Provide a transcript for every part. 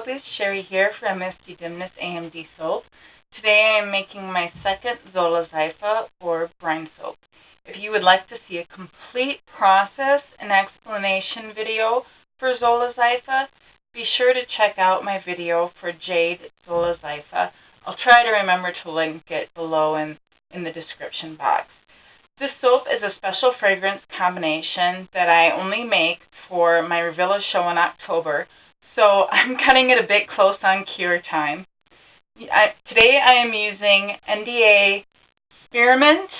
is Sherry here for MSD Dimness AMD soap. Today I am making my second Soleseife or brine soap. If you would like to see a complete process and explanation video for Soleseife, be sure to check out my video for Jade Soleseife. I'll try to remember to link it below in the description box. This soap is a special fragrance combination that I only make for my Revilla show in October, so I'm cutting it a bit close on cure time. Today I am using NDA spearmint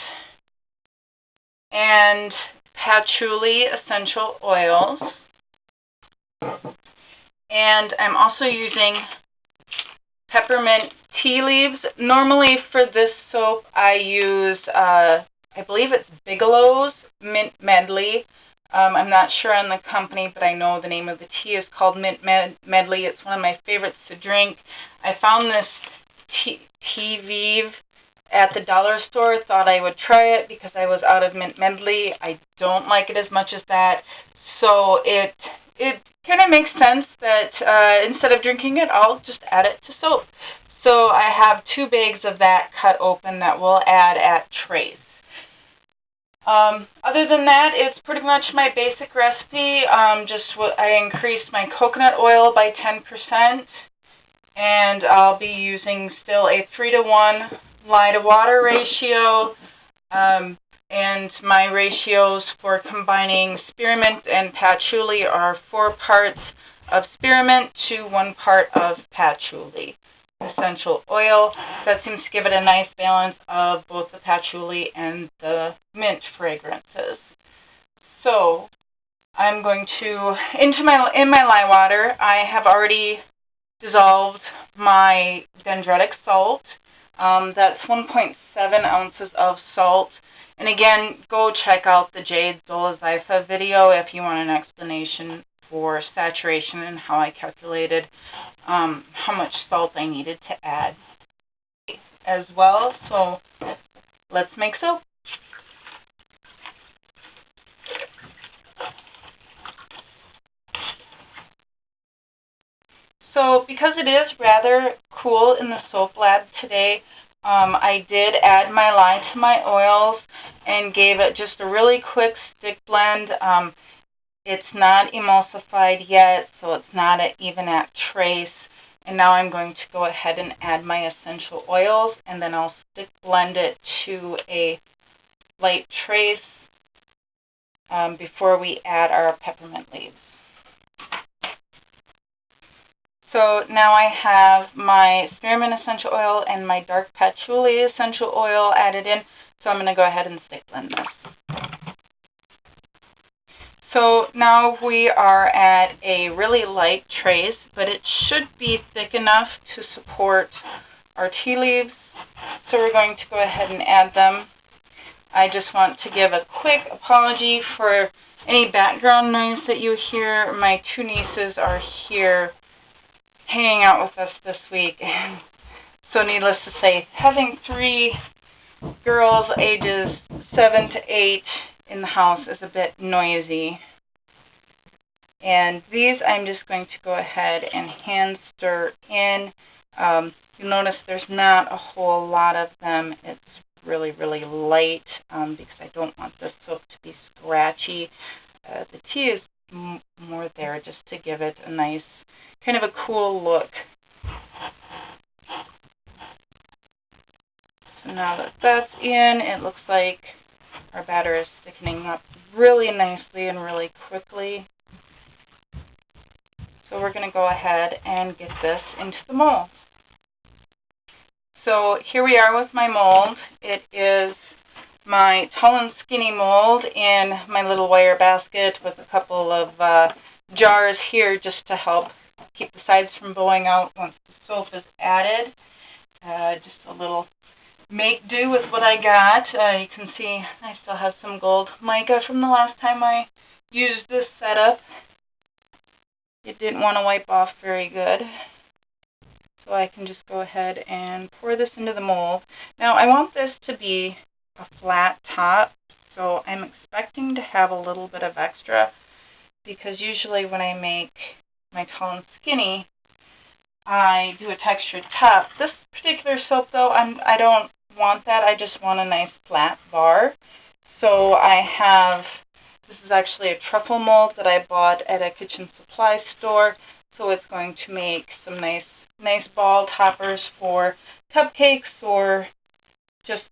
and patchouli essential oils, and I'm also using peppermint tea leaves. Normally for this soap I use I believe it's Bigelow's Mint Medley. I'm not sure on the company, but I know the name of the tea is called Mint Medley. It's one of my favorites to drink. I found this tea leaf at the dollar store. Thought I would try it because I was out of Mint Medley. I don't like it as much as that, so it kind of makes sense that instead of drinking it, I'll just add it to soap. So I have 2 bags of that cut open that we'll add at trays. Other than that, it's pretty much my basic recipe. I increased my coconut oil by 10%, and I'll be using still a 3-to-1 lye to water ratio, and my ratios for combining spearmint and patchouli are 4 parts of spearmint to 1 part of patchouli essential oil. That seems to give it a nice balance of both the patchouli and the mint fragrances. So I'm going to, in my lye water, I have already dissolved my dendritic salt. That's 1.7 ounces of salt. And again, go check out the Jade Soleseife video if you want an explanation for saturation and how I calculated how much salt I needed to add as well. So let's make soap. So because it is rather cool in the soap lab today, I did add my lye to my oils and gave it just a really quick stick blend. It's not emulsified yet, so it's not even at trace. And now I'm going to go ahead and add my essential oils, and then I'll stick blend it to a light trace before we add our peppermint leaves. So now I have my spearmint essential oil and my dark patchouli essential oil added in, so I'm going to go ahead and stick blend this. So now we are at a really light trace, but it should be thick enough to support our tea leaves. So we're going to go ahead and add them. I just want to give a quick apology for any background noise that you hear. My 2 nieces are here hanging out with us this week. So needless to say, having 3 girls ages 7 to 8 in the house is a bit noisy. And these I'm just going to go ahead and hand stir in. You'll notice there's not a whole lot of them. It's really, really light because I don't want this soap to be scratchy. The tea is more there just to give it a nice, kind of a cool look. So now that that's in, it looks like our batter is thickening up really nicely and really quickly. So we're going to go ahead and get this into the mold. So here we are with my mold. It is my tall and skinny mold in my little wire basket with a couple of jars here just to help keep the sides from blowing out once the soap is added. Just a little make do with what I got. You can see I still have some gold mica from the last time I used this setup. It didn't want to wipe off very good. So I can just go ahead and pour this into the mold. Now I want this to be a flat top, so I'm expecting to have a little bit of extra because usually when I make my tall and skinny, I do a textured top. This particular soap, though, I don't want that. I just want a nice flat bar. So I have, this is actually a truffle mold that I bought at a kitchen supply store. So it's going to make some nice ball toppers for cupcakes or just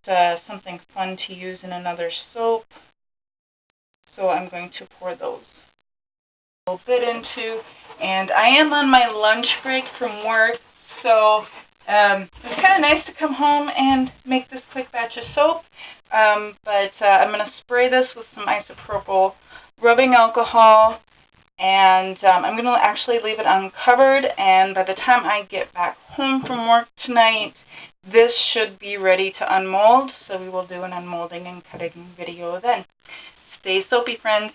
something fun to use in another soap. So I'm going to pour those a little bit into, and I am on my lunch break from work, so it's kind of nice to come home and make this quick batch of soap, but I'm going to spray this with some isopropyl rubbing alcohol, and I'm going to actually leave it uncovered, and by the time I get back home from work tonight, this should be ready to unmold, so we will do an unmolding and cutting video then. Stay soapy, friends.